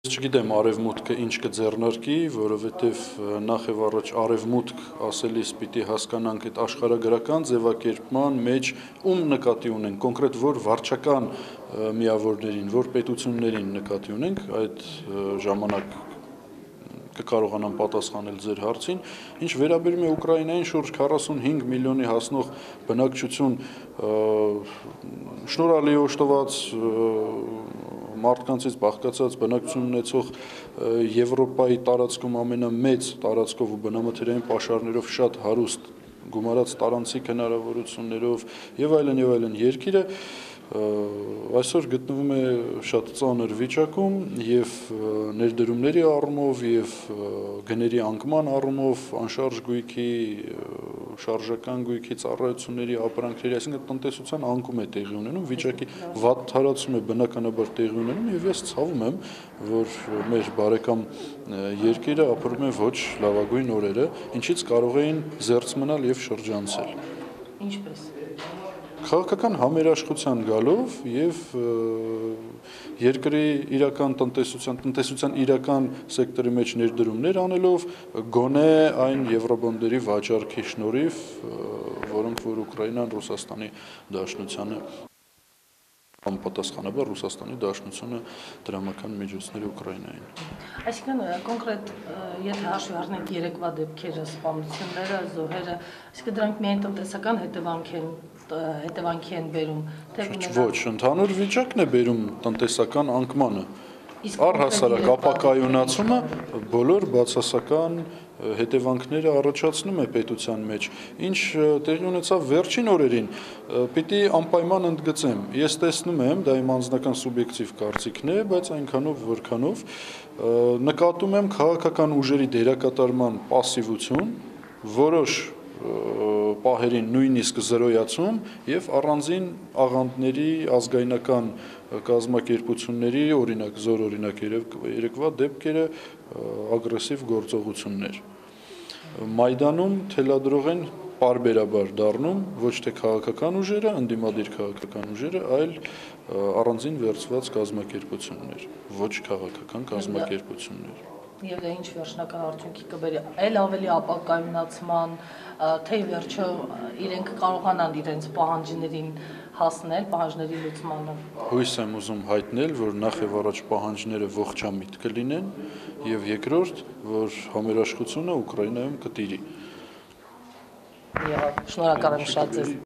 Չգիտեմ արևմուտքը ինչ կձեռնարկի, որովհետև նախ եւ առաջ արևմուտք ասելիս պիտի հասկանանք այդ աշխարհագրական ձևակերպման մեջ ում նկատի ունենք, կոնկրետ որ վարչական միավորներին, որ պետություններին նկատի ունենք, այդ ժամանակ կկարողանամ պատասխանել ձեր հարցին, ինչ վերաբերում է Ուկրաինային շուրջ 45 միլիոնի հասնող բնակչություն, շնորհալի օժտված մարդկանցից բաղկացած բնակչություն ունեցող Եվրոպայի տարածքում ամենամեծ տարածքով ու բնամթերային պաշարներով շատ հարուստ գումարած տարանցիկ հնարավորություններով եւ այլն երկիրը այսօր գտնվում է շատ ծանր վիճակում եւ ներդրումների առումով եւ գների անկման առումով անշարժ գույքի շարժական գույքի ծառայությունների ապրանքների, այսինքն տնտեսության անկում է տեղի ունենում, վիճակի վատ թարացում է բնականաբար տեղի ունենում եւ ես ցավում եմ, որ մեր բարեկամ երկիրը ապրում է ոչ լավագույն օրերը, ինչից կարող էին զերծ մնալ եւ շրջանցել։ Ինչպես Քաղաքական համերաշխության գալով եւ երկրի իրական տնտեսության իրական սեկտորի մեջ ներդրումներ անելով գոնե այն եվրոբոնդերի վաճառքի շնորհիվ, որոնք որ Ուկրաինան Ռուսաստանի Դաշնությանը Պատասխանաբար Ռուսաստանի Դաշնությունը դրամական միջոցներ Ուկրաինային։ Այսինքն կոնկրետ եթե հաշվի առնենք երեկվա դեպքերը, սպանությունները, զոհերը, այսինքն դրանք միայն տնտեսական հետևանքի են բերում, թե ոչ, ընդհանուր վիճակն է բերում տնտեսական անկմանը։ Առհասարակ ապակայունացումը բոլոր բացասական հետևանքները առաջացնում է պետության մեջ, ինչ տեղի ունեցավ վերջին օրերին, պիտի անպայման ընդգծեմ, ես տեսնում եմ, դա իմ անձնական սուբյեկտիվ կարծիքն է, բայց այնքանով որքանով նկատում եմ քաղաքական ուժերի դերակատարման պասիվություն, որոշ պահերին նույնիսկ զրոյացում եւ առանձին աղանդների ազգայնական կազմակերպությունների, օրինակ զոր օրինակ երեկվա դեպքերը ագրեսիվ գործողություններ։ Մայդանում թելադրող են պարբերաբար դառնում ոչ թե քաղաքական ուժերը, ընդդիմադիր քաղաքական ուժերը, այլ առանձին վերցված կազմակերպություններ, ոչ քաղաքական կազմակերպություններ։ Եվ դա ինչ վերջնական արդյունքի կբերի, այլ ավելի ապակայունացման, թե վերջը իրենք կարողանան իրենց պահանջներին հասնել, պահանջների լուծմանը։ Հույս եմ ուզում հայտնել, որ նախ եւ առաջ պահանջները ողջամիտ կլինեն եւ երկրորդ, որ համերաշխությունը Ուկրաինայում կտիրի։ Շնորհակալ եմ շատ ձեզ։